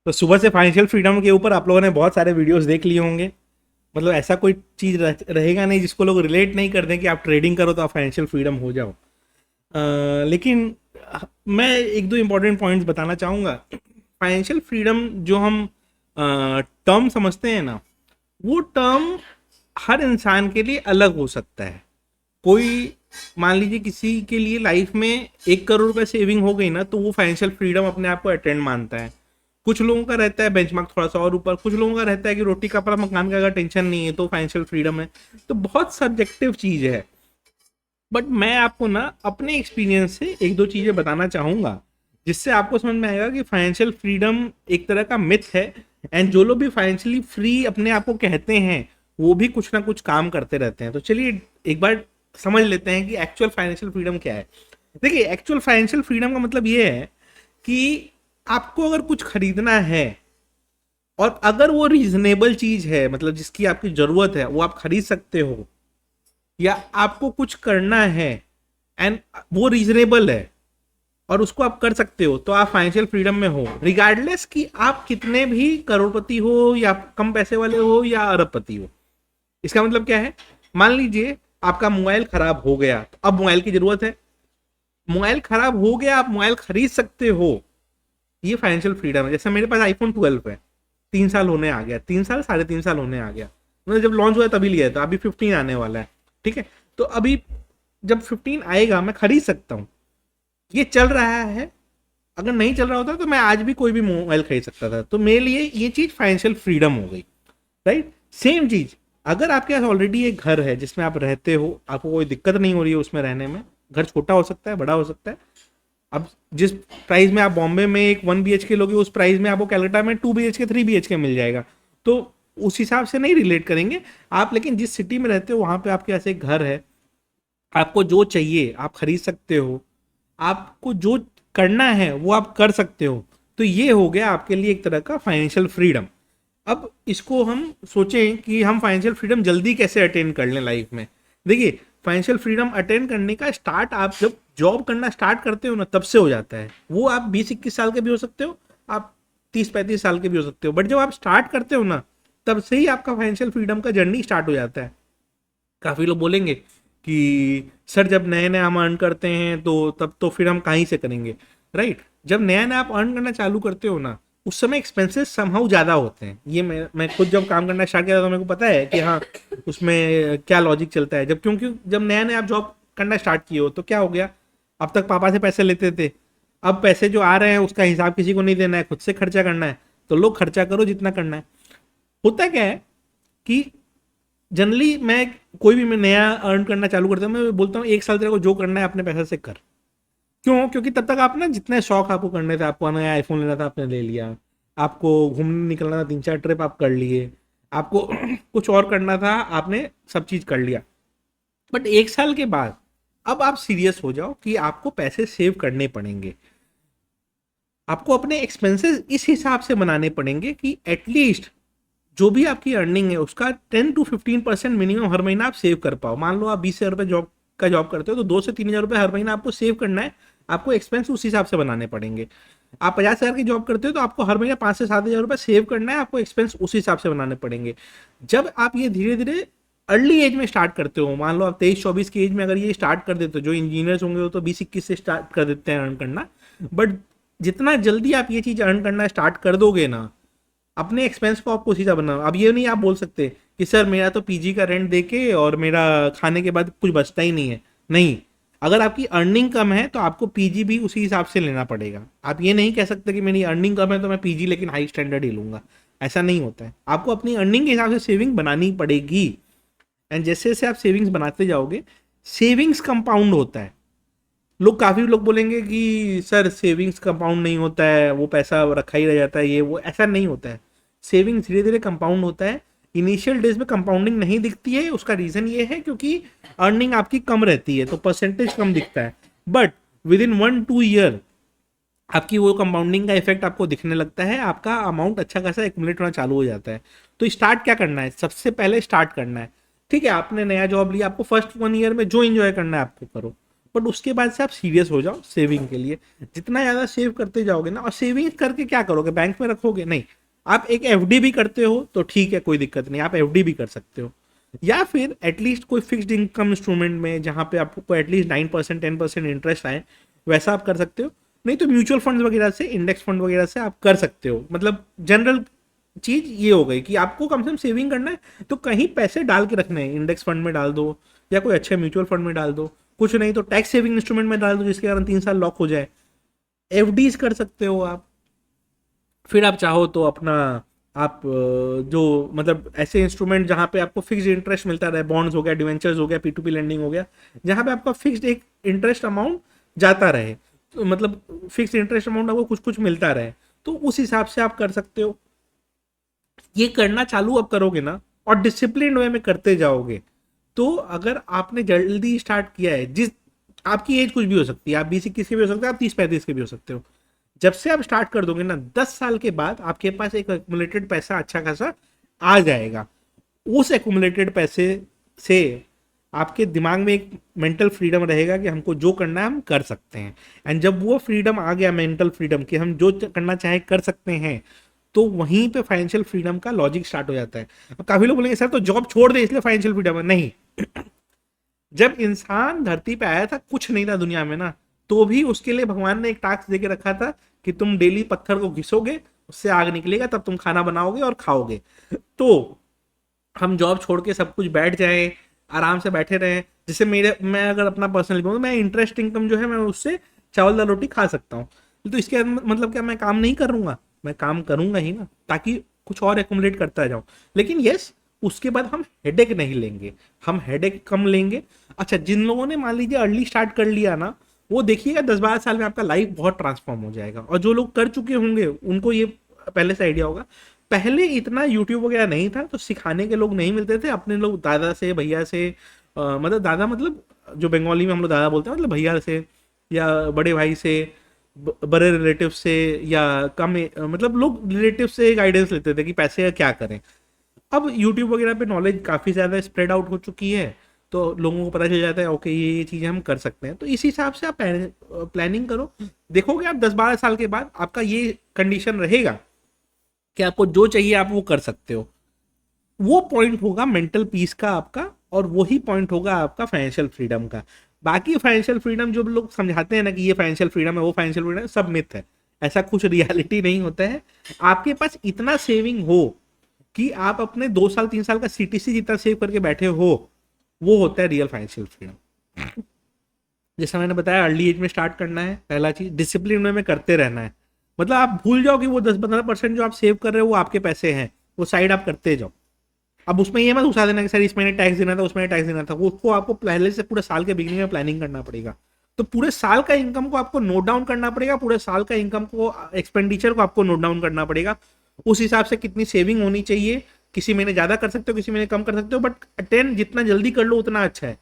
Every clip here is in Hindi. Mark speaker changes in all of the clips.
Speaker 1: तो सुबह से फाइनेंशियल फ्रीडम के ऊपर आप लोगों ने बहुत सारे वीडियोस देख लिए होंगे। मतलब ऐसा कोई चीज़ रहेगा नहीं जिसको लोग रिलेट नहीं कर दें कि आप ट्रेडिंग करो तो आप फाइनेंशियल फ्रीडम हो जाओ। लेकिन मैं एक दो इम्पोर्टेंट पॉइंट्स बताना चाहूँगा। फाइनेंशियल फ्रीडम जो हम टर्म समझते हैं ना, वो टर्म हर इंसान के लिए अलग हो सकता है। कोई मान लीजिए किसी के लिए लाइफ में 1 करोड़ रुपए सेविंग हो गई ना, तो वो फाइनेंशियल फ्रीडम अपने आप को अटेंड मानता है। कुछ लोगों का रहता है बेंचमार्क थोड़ा सा और ऊपर, कुछ लोगों का रहता है कि रोटी कपड़ा मकान का अगर टेंशन नहीं है तो फाइनेंशियल फ्रीडम है। तो बहुत सब्जेक्टिव चीज़ है। बट मैं आपको ना अपने एक्सपीरियंस से एक दो चीज़ें बताना चाहूँगा जिससे आपको समझ में आएगा कि फाइनेंशियल फ्रीडम एक तरह का मिथ है। एंड जो लोग भी फाइनेंशियली फ्री अपने आप को कहते हैं वो भी कुछ ना कुछ काम करते रहते हैं। तो चलिए एक बार समझ लेते हैं कि एक्चुअल फाइनेंशियल फ्रीडम क्या है। देखिए, एक्चुअल फाइनेंशियल फ्रीडम का मतलब ये है कि आपको अगर कुछ खरीदना है और अगर वो रीजनेबल चीज है, मतलब जिसकी आपकी जरूरत है, वो आप खरीद सकते हो, या आपको कुछ करना है एंड वो रीजनेबल है और उसको आप कर सकते हो, तो आप फाइनेंशियल फ्रीडम में हो, रिगार्डलेस कि आप कितने भी करोड़पति हो या कम पैसे वाले हो या अरबपति हो। इसका मतलब क्या है? मान लीजिए आपका मोबाइल खराब हो गया, तो अब मोबाइल की जरूरत है, मोबाइल खराब हो गया, आप मोबाइल खरीद सकते हो, ये फाइनेंशियल फ्रीडम है। जैसे मेरे पास आईफोन 12 है, 3 साल होने आ गया, 3 साल 3.5 साल होने आ गया। मतलब जब लॉन्च हुआ तभी लिया था, अभी 15 आने वाला है। ठीक है, तो अभी जब 15 आएगा मैं खरीद सकता हूँ। ये चल रहा है, अगर नहीं चल रहा होता तो मैं आज भी कोई भी मोबाइल खरीद सकता था। तो मेरे लिए ये चीज़ फाइनेंशियल फ्रीडम हो गई। राइट, सेम चीज़ अगर आपके पास ऑलरेडी एक घर है जिसमें आप रहते हो, आपको कोई दिक्कत नहीं हो रही है उसमें रहने में, घर छोटा हो सकता है बड़ा हो सकता है। अब जिस प्राइस में आप बॉम्बे में एक 1 BHK लोगे, उस प्राइस में आपको कैलकाटा में 2 BHK 3 BHK मिल जाएगा। तो उस हिसाब से नहीं रिलेट करेंगे आप। लेकिन जिस सिटी में रहते हो वहाँ पे आपके पास एक घर है, आपको जो चाहिए आप खरीद सकते हो, आपको जो करना है वो आप कर सकते हो। तो ये हो गया आपके लिए एक तरह का फाइनेंशियल फ्रीडम। अब इसको हम सोचें कि हम फाइनेंशियल फ्रीडम जल्दी कैसे अटेन कर लें लाइफ में। देखिए, फाइनेंशियल फ्रीडम अटेन करने का स्टार्ट आप जब जॉब करना स्टार्ट करते हो ना, तब से हो जाता है। वो आप 20-21 साल के भी हो सकते हो, आप 30-35 साल के भी हो सकते हो, बट जब आप स्टार्ट करते हो ना, तब से ही आपका फाइनेंशियल फ्रीडम का जर्नी स्टार्ट हो जाता है। काफ़ी लोग बोलेंगे कि सर जब नए नए हम अर्न करते हैं तो तब तो फिर हम कहीं से करेंगे। राइट, जब नया नया आप अर्न करना चालू करते हो ना, उस समय एक्सपेंसेस समहाउ ज़्यादा होते हैं। ये मैं खुद जब काम करना स्टार्ट किया था तो मेरे को पता है कि हाँ उसमें क्या लॉजिक चलता है। जब क्योंकि जब नया नया आप जॉब करना स्टार्ट किए हो तो क्या हो गया, अब तक पापा से पैसे लेते थे, अब पैसे जो आ रहे हैं उसका हिसाब किसी को नहीं देना है, खुद से खर्चा करना है। तो लोग खर्चा करो जितना करना है। होता क्या है कि जनरली मैं कोई भी मैं नया अर्न करना चालू करता हूँ, मैं बोलता हूँ 1 साल तेरे को जो करना है अपने पैसे से कर। क्यों? क्योंकि तब तक आप ना जितने शौक आपको करने थे, आपको नया आईफोन लेना था आपने ले लिया, आपको घूमने निकलना था 3-4 ट्रिप आप कर लिए, आपको कुछ और करना था आपने सब चीज़ कर लिया। बट 1 साल के बाद अब आप सीरियस हो जाओ कि आपको पैसे सेव करने पड़ेंगे। आपको अपने एक्सपेंसेस इस हिसाब से बनाने पड़ेंगे कि एटलीस्ट जो भी आपकी अर्निंग है उसका 10 to 15% मिनिमम हर महीना आप सेव कर पाओ। मान लो आप 20,000 रुपये जॉब करते हो तो 2 से 3 हज़ार रुपये हर महीना आपको सेव करना है। आपको एक्सपेंस उस हिसाब से बनाने पड़ेंगे। आप 50,000 की जॉब करते हो तो आपको हर महीना 5 से 7 हज़ार रुपये सेव करना है, आपको एक्सपेंस उस हिसाब से बनाने पड़ेंगे। जब आप ये धीरे धीरे अर्ली एज में स्टार्ट करते हो, मान लो आप 23-24 की एज में अगर ये स्टार्ट कर देते हो, जो इंजीनियर्स होंगे वो तो 20-21 से स्टार्ट कर देते हैं अर्न करना। बट जितना जल्दी आप ये चीज़ अर्न करना स्टार्ट कर दोगे ना, अपने एक्सपेंस को आपको सीधा बनाना। अब ये नहीं आप बोल सकते कि सर मेरा तो पीजी का रेंट देके और मेरा खाने के बाद कुछ बचता ही नहीं है। नहीं, अगर आपकी अर्निंग कम है तो आपको पीजी भी उसी हिसाब से लेना पड़ेगा। आप ये नहीं कह सकते कि मेरी अर्निंग कम है तो मैं पीजी लेकिन हाई स्टैंडर्ड ही लूंगा। ऐसा नहीं होता है। आपको अपनी अर्निंग के हिसाब से सेविंग बनानी पड़ेगी। एंड जैसे जैसे आप सेविंग्स बनाते जाओगे, सेविंग्स कंपाउंड होता है। काफ़ी लोग बोलेंगे कि सर सेविंग्स कंपाउंड नहीं होता है, वो पैसा रखा ही रह जाता है, ये वो। ऐसा नहीं होता है। सेविंग्स धीरे धीरे कंपाउंड होता है। इनिशियल डेज में कंपाउंडिंग नहीं दिखती है, उसका रीज़न ये है क्योंकि अर्निंग आपकी कम रहती है तो परसेंटेज कम दिखता है। बट विद इन 1-2 ईयर आपकी वो कंपाउंडिंग का इफेक्ट आपको दिखने लगता है, आपका अमाउंट अच्छा खासा एक्यूमुलेट होना चालू हो जाता है। तो स्टार्ट क्या करना है? सबसे पहले स्टार्ट करना है। ठीक है, आपने नया जॉब लिया, आपको फर्स्ट 1 ईयर में जो इंजॉय करना है आपको करो। बट उसके बाद से आप सीरियस हो जाओ सेविंग के लिए। जितना ज़्यादा सेव करते जाओगे ना, और सेविंग करके क्या करोगे, बैंक में रखोगे नहीं, आप एक एफडी भी करते हो तो ठीक है, कोई दिक्कत नहीं, आप एफडी भी कर सकते हो, या फिर एटलीस्ट कोई फिक्स्ड इनकम इंस्ट्रूमेंट में जहाँ पे आपको एटलीस्ट 9% 10% इंटरेस्ट आए, वैसा आप कर सकते हो। नहीं तो म्यूचुअल फंड वगैरह से, इंडेक्स फंड वगैरह से आप कर सकते हो। मतलब जनरल चीज ये हो गई कि आपको कम से कम सेविंग करना है तो कहीं पैसे डाल के रखने हैं, इंडेक्स फंड में डाल दो या कोई अच्छे म्यूचुअल फंड में डाल दो, कुछ नहीं तो टैक्स सेविंग इंस्ट्रूमेंट में डाल दो जिसके कारण 3 साल लॉक हो जाए। एफडीज कर सकते हो आप। फिर आप चाहो तो अपना आप जो मतलब ऐसे इंस्ट्रूमेंट जहाँ पे आपको फिक्स्ड इंटरेस्ट मिलता रहे, बॉन्ड्स हो गया, डिवेंचर्स हो गया, पी2पी लेंडिंग हो गया, जहाँ पे आपका फिक्स्ड एक इंटरेस्ट अमाउंट जाता रहे, तो मतलब फिक्स्ड इंटरेस्ट अमाउंट आपको कुछ कुछ मिलता रहे, तो उस हिसाब से आप कर सकते हो। ये करना चालू अब करोगे ना और डिसिप्लिन वे में करते जाओगे, तो अगर आपने जल्दी स्टार्ट किया है, जिस आपकी एज कुछ भी हो सकती है, आप 20-21 के भी हो सकते हो, आप 30-35 के भी हो सकते हो, जब से आप स्टार्ट कर दोगे ना 10 साल के बाद आपके पास एक एक्यूमुलेटेड पैसा अच्छा खासा आ जाएगा। उस एक्यूमुलेटेड पैसे से आपके दिमाग में एक मेंटल फ्रीडम रहेगा कि हमको जो करना है हम कर सकते हैं। एंड जब वो फ्रीडम आ गया, मेंटल फ्रीडम, कि हम जो करना चाहे कर सकते हैं, तो वहीं पे फाइनेंशियल फ्रीडम का लॉजिक स्टार्ट हो जाता है। अब काफी लोग बोलेंगे सर तो जॉब छोड़ दे इसलिए फाइनेंशियल फ्रीडम है, नहीं। जब इंसान धरती पे आया था कुछ नहीं था दुनिया में ना, तो भी उसके लिए भगवान ने एक टास्क देके रखा था कि तुम डेली पत्थर को घिसोगे, उससे आग निकलेगा, तब तुम खाना बनाओगे और खाओगे। तो हम जॉब छोड़ के सब कुछ बैठ जाए, आराम से बैठे रहे, जैसे मैं अगर अपना पर्सनल बोलूँ, मैं इंटरेस्ट इनकम जो है मैं उससे चावल दाल रोटी खा सकता हूँ, तो इसके मतलब क्या मैं काम नहीं करूँगा, मैं काम करूंगा ही ना, ताकि कुछ और एक्यूमुलेट करता जाऊं। लेकिन यस, उसके बाद हम हेडेक नहीं लेंगे, हम हेडेक कम लेंगे। अच्छा, जिन लोगों ने मान लीजिए अर्ली स्टार्ट कर लिया ना, वो देखिएगा 10-12 साल में आपका लाइफ बहुत ट्रांसफॉर्म हो जाएगा। और जो लोग कर चुके होंगे उनको ये पहले से आइडिया होगा। पहले इतना यूट्यूब वगैरह नहीं था तो सिखाने के लोग नहीं मिलते थे, अपने लोग दादा से, भैया से, मतलब दादा मतलब जो बंगाली में हम लोग दादा बोलते हैं, मतलब भैया से या बड़े भाई से, बड़े रिलेटिव से, या कम मतलब लोग रिलेटिव से गाइडेंस लेते थे कि पैसे क्या करें। अब यूट्यूब वगैरह पे नॉलेज काफ़ी ज़्यादा स्प्रेड आउट हो चुकी है, तो लोगों को पता चल जाता है ओके ये चीज़ें हम कर सकते हैं। तो इस हिसाब से आप प्लानिंग करो, देखोगे आप 10-12 साल के बाद आपका ये कंडीशन रहेगा कि आपको जो चाहिए आप वो कर सकते हो। वो पॉइंट होगा मेंटल पीस का आपका, और वही पॉइंट होगा आपका फाइनेंशियल फ्रीडम का। बाकी फाइनेंशियल फ्रीडम जो लोग समझाते हैं ना कि ये फाइनेंशियल फ्रीडम है, वो फाइनेंशियल फ्रीडम है, सब मिथ है। ऐसा कुछ रियलिटी नहीं होता है। आपके पास इतना सेविंग हो कि आप अपने 2 साल 3 साल का सीटीसी जितना सेव करके बैठे हो, वो होता है रियल फाइनेंशियल फ्रीडम। जैसा मैंने बताया, अर्ली एज में स्टार्ट करना है, पहला चीज डिसिप्लिन में करते रहना है। मतलब आप भूल जाओ कि वो 10-15% जो आप सेव कर रहे हो वो आपके पैसे हैं, वो साइड आप करते जाओ। अब उसमें ये मत घुसा देना कि सर इस महीने टैक्स देना था, उस महीने टैक्स देना था, वो उसको आपको पहले से पूरे साल के बिगिनिंग में प्लानिंग करना पड़ेगा। तो पूरे साल का इनकम को आपको नोट डाउन करना पड़ेगा, पूरे साल का इनकम को, एक्सपेंडिचर को आपको नोट डाउन करना पड़ेगा। उस हिसाब से कितनी सेविंग होनी चाहिए, किसी महीने ज्यादा कर सकते हो, किसी महीने कम कर सकते हो, बट अटेंड जितना जल्दी कर लो उतना अच्छा है।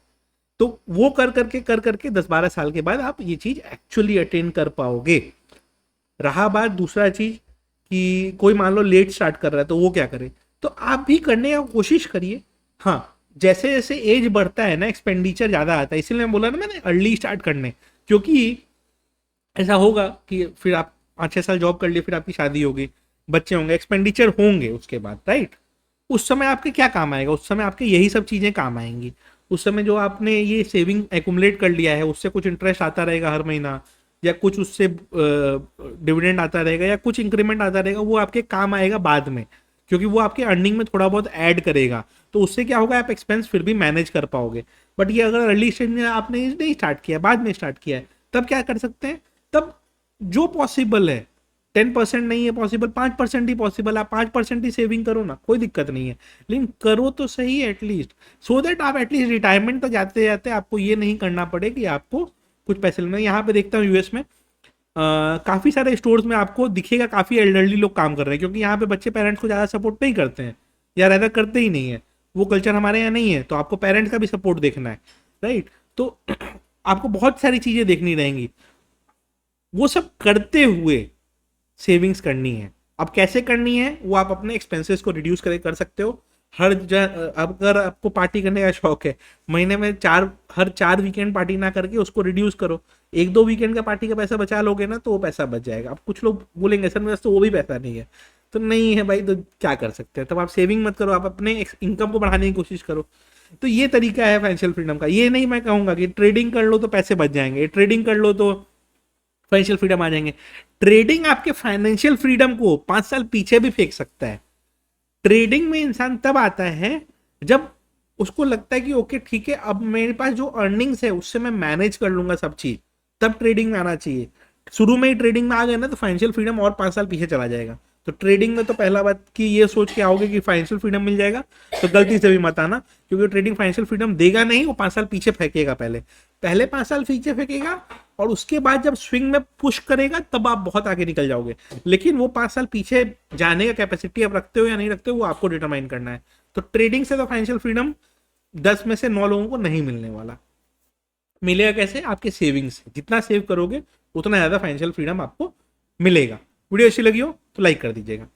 Speaker 1: तो वो कर करके 10-12 साल के बाद आप ये चीज एक्चुअली अटेंड कर पाओगे। रहा बात दूसरा चीज कि कोई मान लो लेट स्टार्ट कर रहा है तो वो क्या करे, तो आप भी करने का कोशिश करिए। हाँ, जैसे जैसे एज बढ़ता है ना एक्सपेंडिचर ज्यादा आता है, इसीलिए मैं बोला ना मैंने अर्ली स्टार्ट करने, क्योंकि ऐसा होगा कि फिर आप 5-6 साल जॉब कर लिए, फिर आपकी शादी होगी, बच्चे होंगे, एक्सपेंडिचर होंगे उसके बाद, राइट। उस समय आपके क्या काम आएगा, उस समय आपके यही सब चीजें काम आएंगी। उस समय जो आपने ये सेविंग एक्यूमुलेट कर लिया है उससे कुछ इंटरेस्ट आता रहेगा हर महीना, या कुछ उससे डिविडेंड आता रहेगा, या कुछ इंक्रीमेंट आता रहेगा, वो आपके काम आएगा बाद में, क्योंकि वो आपके अर्निंग में थोड़ा बहुत ऐड करेगा। तो उससे क्या होगा, आप एक्सपेंस फिर भी मैनेज कर पाओगे। बट ये अगर अर्ली स्टेज में आपने नहीं स्टार्ट किया, बाद में स्टार्ट किया है, तब क्या कर सकते हैं, तब जो पॉसिबल है, 10% नहीं है पॉसिबल, 5% ही पॉसिबल, आप 5% ही सेविंग करो ना, कोई दिक्कत नहीं है, लेकिन करो तो सही एटलीस्ट, सो दैट आप एटलीस्ट रिटायरमेंट तक जाते जाते आपको ये नहीं करना पड़े कि आपको कुछ पैसे लेना। यहाँ पे देखता हूँ यूएस में काफी सारे स्टोर्स में आपको दिखेगा काफी एल्डरली लोग काम कर रहे हैं, क्योंकि यहाँ पे बच्चे पेरेंट्स को ज्यादा सपोर्ट नहीं करते हैं, या ज्यादा करते ही नहीं है, वो कल्चर हमारे यहाँ नहीं है, तो आपको पेरेंट्स का भी सपोर्ट देखना है, राइट। तो आपको बहुत सारी चीजें देखनी रहेंगी, वो सब करते हुए सेविंग्स करनी है। अब कैसे करनी है, वो आप अपने एक्सपेंसेस को रिड्यूस करके कर सकते हो। अब अगर आपको पार्टी करने का शौक है, महीने में हर 4 वीकेंड पार्टी ना करके उसको रिड्यूस करो, 1-2 वीकेंड का पार्टी का पैसा बचा लोगे ना तो वो पैसा बच जाएगा। अब कुछ लोग बोलेंगे सर मेरे पास तो वो भी पैसा नहीं है, तो नहीं है भाई तो क्या कर सकते हैं, तब आप सेविंग मत करो, आप अपने इनकम को बढ़ाने की कोशिश करो। तो ये तरीका है फाइनेंशियल फ्रीडम का। ये नहीं मैं कहूंगा कि ट्रेडिंग कर लो तो पैसे बच जाएंगे, ट्रेडिंग कर लो तो फाइनेंशियल फ्रीडम आ जाएंगे। ट्रेडिंग आपके फाइनेंशियल फ्रीडम को 5 साल पीछे भी फेंक सकता है। ट्रेडिंग में इंसान तब आता है जब उसको लगता है कि ओके ठीक है, अब मेरे पास जो अर्निंग्स है उससे मैं मैनेज कर लूंगा सब चीज, तब ट्रेडिंग में आना चाहिए। शुरू में ही ट्रेडिंग में आ गए ना तो फाइनेंशियल फ्रीडम और 5 साल पीछे चला जाएगा। तो ट्रेडिंग में तो पहला बात कि ये सोच के आओगे कि फाइनेंशियल फ्रीडम मिल जाएगा तो गलती से भी मत आना, क्योंकि ट्रेडिंग फाइनेंशियल फ्रीडम देगा नहीं, वो 5 साल पीछे फेंकेगा। पहले पहले 5 साल पीछे फेंकेगा और उसके बाद जब स्विंग में पुश करेगा तब आप बहुत आगे निकल जाओगे। लेकिन वो 5 साल पीछे जाने का कैपेसिटी आप रखते हो या नहीं रखते हो वो आपको डिटरमाइन करना है। तो ट्रेडिंग से तो फाइनेंशियल फ्रीडम 10 में से 9 लोगों को नहीं मिलने वाला। मिलेगा कैसे? आपके सेविंग्स से। जितना सेव करोगे उतना ज़्यादा फाइनेंशियल फ्रीडम आपको मिलेगा। वीडियो अच्छी लगी हो तो लाइक कर दीजिएगा।